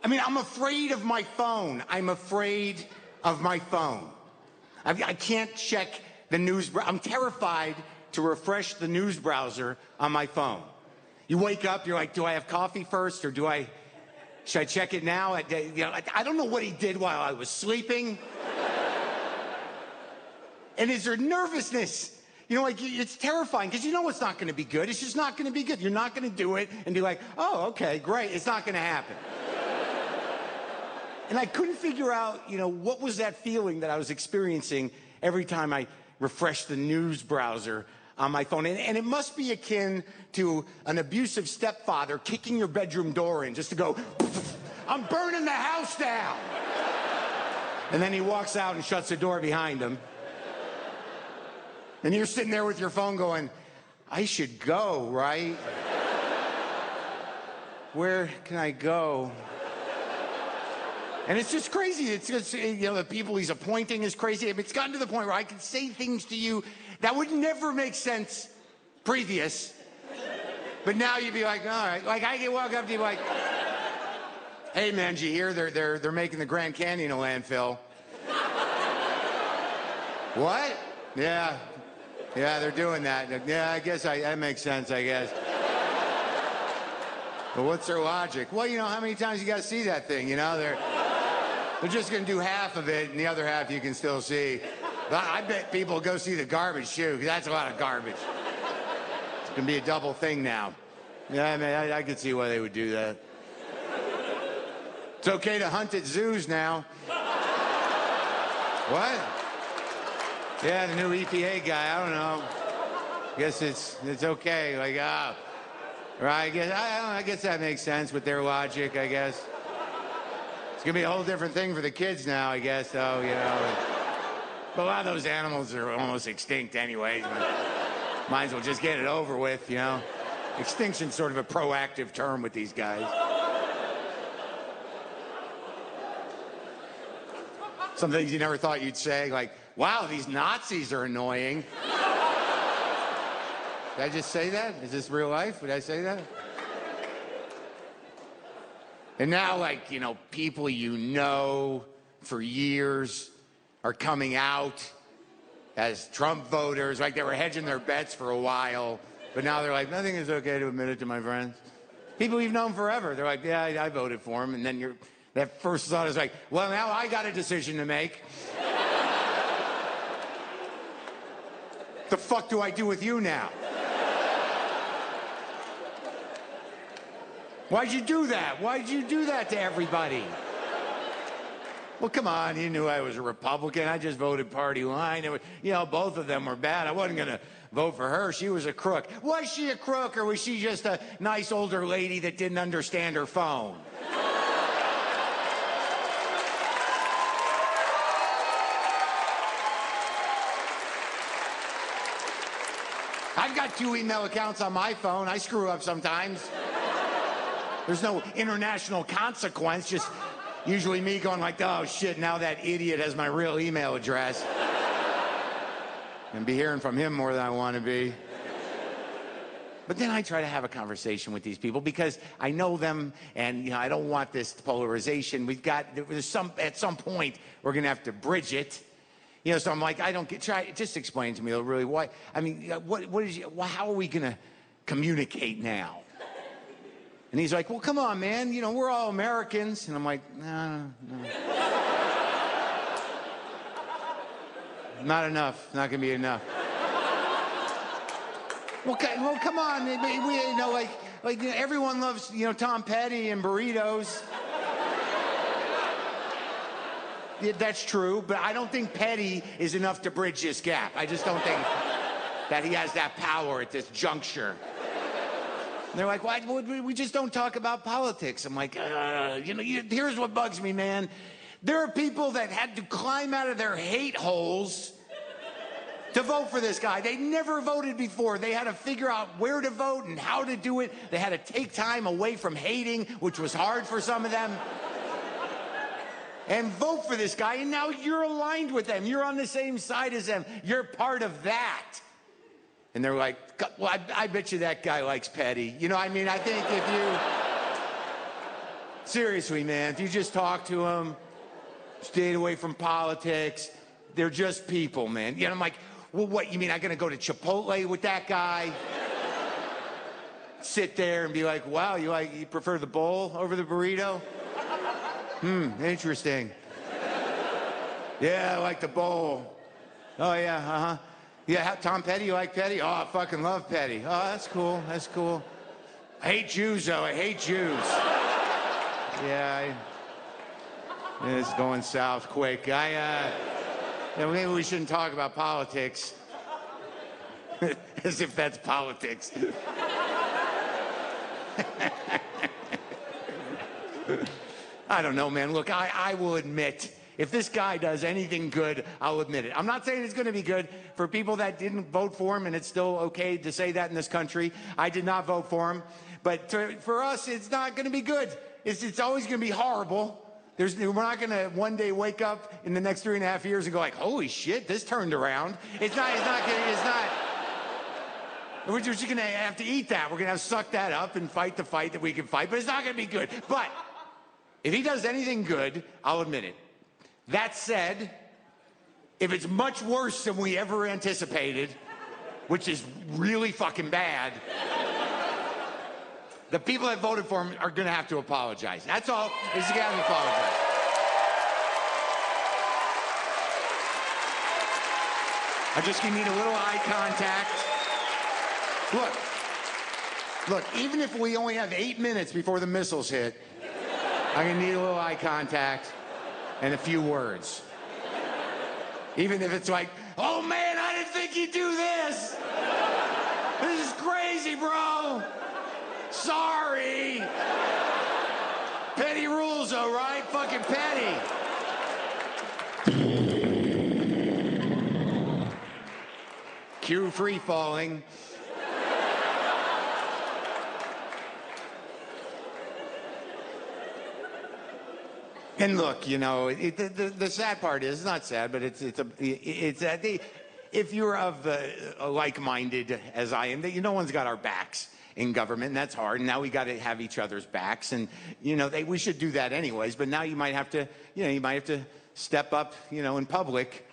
I mean, I'm afraid of my phone. I'm afraid of my phone. I can't check the news. I'm terrified to refresh the news browser on my phone. You wake up, you're like, do I have coffee first, or should I check it now? I don't know what he did while I was sleeping. And is there nervousness? It's terrifying because you know it's not going to be good. It's just not going to be good. You're not going to do it and be like, oh, okay, great. It's not going to happen. And I couldn't figure out, what was that feeling that I was experiencing every time I refreshed the news browser on my phone. And it must be akin to an abusive stepfather kicking your bedroom door in just to go, I'm burning the house down. And then he walks out and shuts the door behind him. And you're sitting there with your phone going, I should go, right? Where can I go? And it's just crazy. It's just, the people he's appointing is crazy. I mean, it's gotten to the point where I can say things to you that would never make sense previous. But now you'd be like, all right. Like, I can walk up to you like, hey, man, did you hear they're making the Grand Canyon a landfill? What? Yeah, they're doing that. Yeah, I guess that makes sense, I guess. But what's their logic? Well, how many times you got to see that thing, They're just going to do half of it, and the other half you can still see. But I bet people go see the garbage, too, because that's a lot of garbage. It's going to be a double thing now. Yeah, I mean, I could see why they would do that. It's okay to hunt at zoos now. What? Yeah, the new EPA guy, I don't know. Guess it's okay, right, I guess that makes sense with their logic, I guess. It's gonna be a whole different thing for the kids now, I guess, though, But a lot of those animals are almost extinct anyways. Might as well just get it over with, Extinction's sort of a proactive term with these guys. Some things you never thought you'd say, like, wow, these Nazis are annoying. Did I just say that? Is this real life? Did I say that? And now, people for years are coming out as Trump voters. Like, they were hedging their bets for a while, but now they're like, nothing is okay to admit it to my friends. People you've known forever. They're like, yeah, I voted for him. And then that first thought is like, well, now I got a decision to make. The fuck do I do with you now? Why'd you do that? Why'd you do that to everybody? Well, come on, you knew I was a Republican. I just voted party line. It was, both of them were bad. I wasn't going to vote for her. She was a crook. Was she a crook, or was she just a nice older lady that didn't understand her phone? I've got 2 email accounts on my phone. I screw up sometimes. There's no international consequence, just usually me going like, oh, shit, now that idiot has my real email address. And be hearing from him more than I want to be. But then I try to have a conversation with these people because I know them, and I don't want this polarization. At some point, we're going to have to bridge it. So I'm like, just explain to me, really, why, how are we going to communicate now? And he's like, well, come on, man, we're all Americans. And I'm like, no. Not enough, not going to be enough. Well, come on, everyone loves, Tom Petty and burritos. Yeah, that's true, but I don't think Petty is enough to bridge this gap. I just don't think that he has that power at this juncture. And they're like, why? We just don't talk about politics. I'm like, here's what bugs me, man. There are people that had to climb out of their hate holes to vote for this guy. They never voted before. They had to figure out where to vote and how to do it. They had to take time away from hating, which was hard for some of them, and vote for this guy. And now you're aligned with them. You're on the same side as them. You're part of that. And they're like, well, I bet you that guy likes Petty. I think if you... Seriously, man, if you just talk to them, stayed away from politics, they're just people, man. You know, I'm like, well, what, you mean I'm going to go to Chipotle with that guy? Sit there and be like, wow, you prefer the bowl over the burrito? Interesting. Yeah, I like the bowl. Oh, yeah, uh-huh. Yeah, Tom Petty, you like Petty? Oh, I fucking love Petty. Oh, that's cool, that's cool. I hate Jews, though, I hate Jews. Yeah, it's going south quick. Maybe we shouldn't talk about politics. As if that's politics. I don't know, man. Look, I will admit, if this guy does anything good, I'll admit it. I'm not saying it's going to be good for people that didn't vote for him, and it's still okay to say that in this country. I did not vote for him. But for us, it's not going to be good. It's always going to be horrible. We're not going to one day wake up in the next 3.5 years and go like, holy shit, this turned around. It's not. We're just going to have to eat that. We're going to have to suck that up and fight the fight that we can fight. But it's not going to be good. But if he does anything good, I'll admit it. That said, if it's much worse than we ever anticipated, which is really fucking bad, the people that voted for him are going to have to apologize. That's all. He's going to have to apologize. I just need a little eye contact. Look, even if we only have 8 minutes before the missiles hit, I'm going to need a little eye contact and a few words. Even if it's like, oh man, I didn't think you'd do this. This is crazy, bro. Sorry. Petty rules, though, right? Fucking petty. Cue free falling. And look, you know, the sad part is, it's not sad, but if you're of like-minded as I am, no one's got our backs in government, and that's hard. And now we got to have each other's backs, and you know, we should do that anyways. But now you might have to, step up, in public,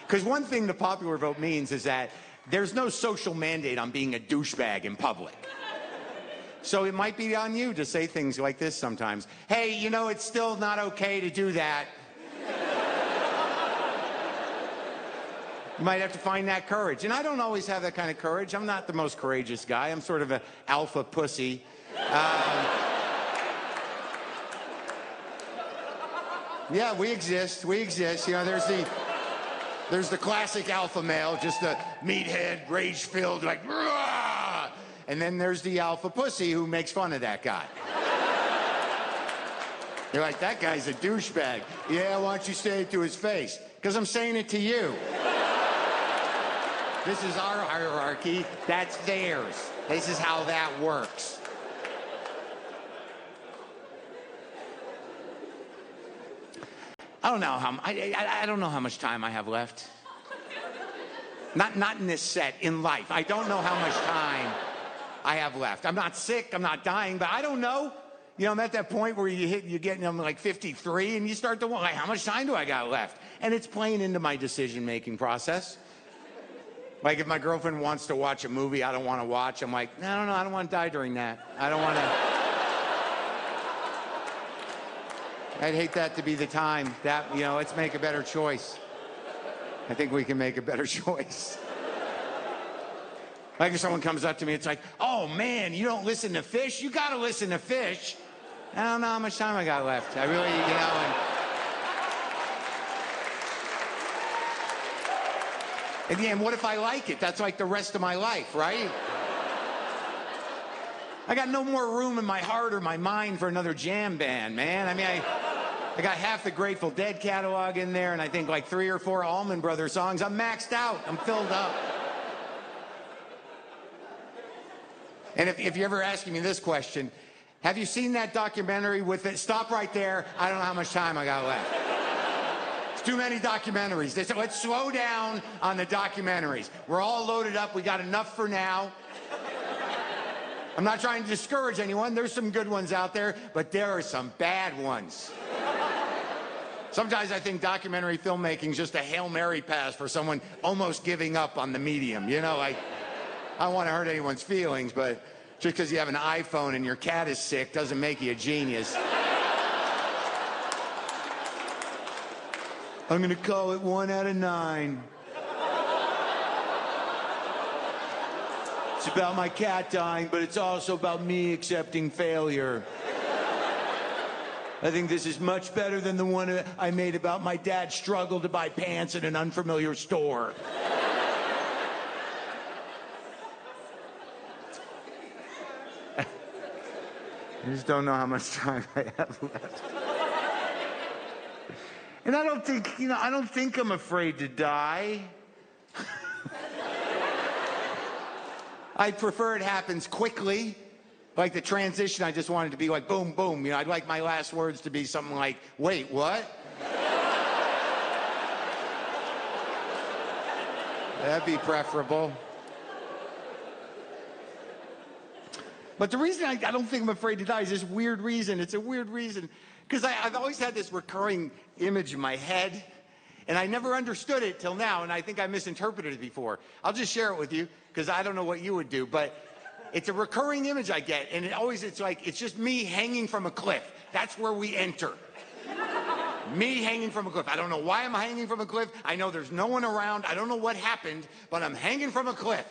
because one thing the popular vote means is that there's no social mandate on being a douchebag in public. So it might be on you to say things like this sometimes. Hey, it's still not okay to do that. You might have to find that courage. And I don't always have that kind of courage. I'm not the most courageous guy. I'm sort of an alpha pussy. Yeah, we exist. We exist. There's the classic alpha male, just the meathead, rage-filled, like, "Rah!" And then there's the alpha pussy who makes fun of that guy. You're like, that guy's a douchebag. Yeah, why don't you say it to his face? Because I'm saying it to you. This is our hierarchy. That's theirs. This is how that works. I don't know how much time I have left. Not in this set, in life. I don't know how much time I have left. I'm not sick, I'm not dying, but I don't know. I'm at that point where you're getting like 53 and you start to wonder, like, how much time do I got left? And it's playing into my decision-making process. Like if my girlfriend wants to watch a movie I don't want to watch, I'm like, no, I don't want to die during that. I don't want to. I'd hate that to be the time. Let's make a better choice. I think we can make a better choice. Like if someone comes up to me, it's like, oh man, you don't listen to Phish? You got to listen to Phish. I don't know how much time I got left. I really, and yeah, and what if I like it? That's like the rest of my life, right? I got no more room in my heart or my mind for another jam band, man. I mean, I got half the Grateful Dead catalog in there, and I think like 3 or 4 Allman Brothers songs. I'm maxed out. I'm filled up. And if you're ever asking me this question, have you seen that documentary with it? Stop right there. I don't know how much time I got left. It's too many documentaries. They said, let's slow down on the documentaries. We're all loaded up. We got enough for now. I'm not trying to discourage anyone. There's some good ones out there, but there are some bad ones. Sometimes I think documentary filmmaking is just a Hail Mary pass for someone almost giving up on the medium. You know, I don't want to hurt anyone's feelings, but just because you have an iPhone and your cat is sick doesn't make you a genius. I'm going to call it 1 out of 9. It's about my cat dying, but it's also about me accepting failure. I think this is much better than the one I made about my dad's struggle to buy pants in an unfamiliar store. I just don't know how much time I have left. And I don't think I'm afraid to die. I prefer it happens quickly. Like the transition, I just wanted to be like, boom, boom. You know, I'd like my last words to be something like, wait, what? That'd be preferable. But the reason I don't think I'm afraid to die is this weird reason. It's a weird reason. Because I've always had this recurring image in my head, and I never understood it till now, and I think I misinterpreted it before. I'll just share it with you, because I don't know what you would do, but it's a recurring image I get, and it's just me hanging from a cliff. That's where we enter. Me hanging from a cliff. I don't know why I'm hanging from a cliff. I know there's no one around. I don't know what happened, but I'm hanging from a cliff.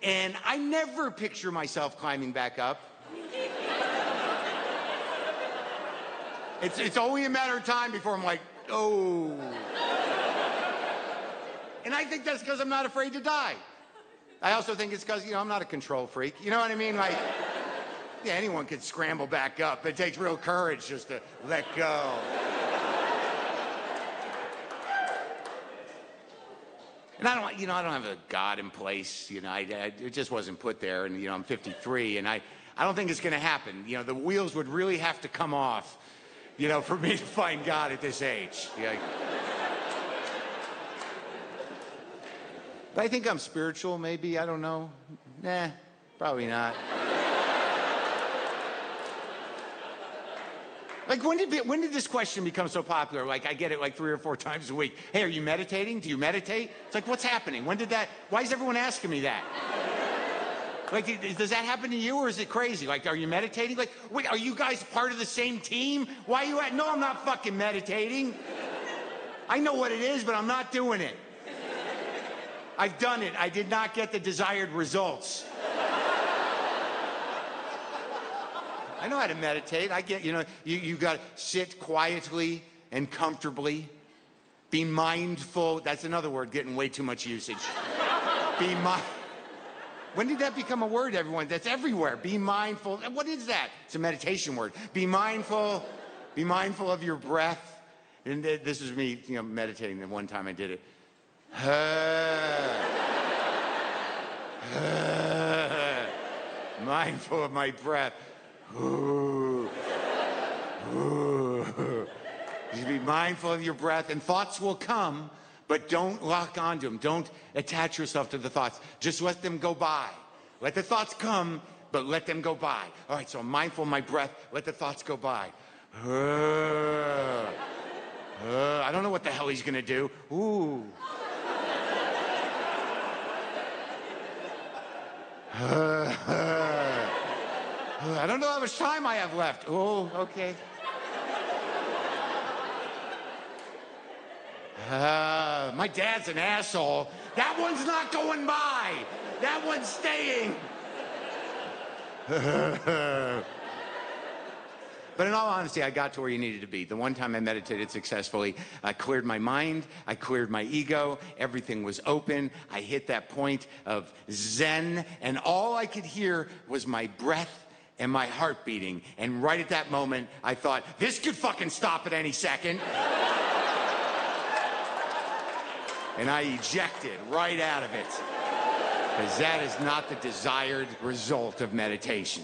And I never picture myself climbing back up. It's only a matter of time before I'm like, oh. And I think that's because I'm not afraid to die. I also think it's because, I'm not a control freak. You know what I mean? Like, yeah, anyone could scramble back up. It takes real courage just to let go. And I don't have a God in place. It just wasn't put there. And, I'm 53, and I don't think it's going to happen. The wheels would really have to come off, for me to find God at this age. But I think I'm spiritual, maybe. I don't know. Nah, probably not. Like, when did this question become so popular? Like, I get it like 3 or 4 times a week. Hey, are you meditating? Do you meditate? It's like, what's happening? Why is everyone asking me that? Like, does that happen to you, or is it crazy? Like, are you meditating? Like, wait, are you guys part of the same team? Why are you No, I'm not fucking meditating. I know what it is, but I'm not doing it. I've done it. I did not get the desired results. I know how to meditate. I get, you got to sit quietly and comfortably. Be mindful. That's another word getting way too much usage. Be mindful. When did that become a word, everyone? That's everywhere. Be mindful. What is that? It's a meditation word. Be mindful. Be mindful of your breath. And this was me, meditating. The one time I did it. Mindful of my breath. You be mindful of your breath, and thoughts will come, but don't lock onto them. Don't attach yourself to the thoughts. Just let them go by. Let the thoughts come, but let them go by. All right, so I'm mindful of my breath. Let the thoughts go by. I don't know what the hell he's going to do. Ooh. I don't know how much time I have left. Oh, okay. My dad's an asshole. That one's not going by. That one's staying. But in all honesty, I got to where you needed to be. The one time I meditated successfully, I cleared my mind, I cleared my ego, everything was open. I hit that point of zen, and all I could hear was my breath and my heart beating. And right at that moment, I thought, this could fucking stop at any second. And I ejected right out of it, because that is not the desired result of meditation.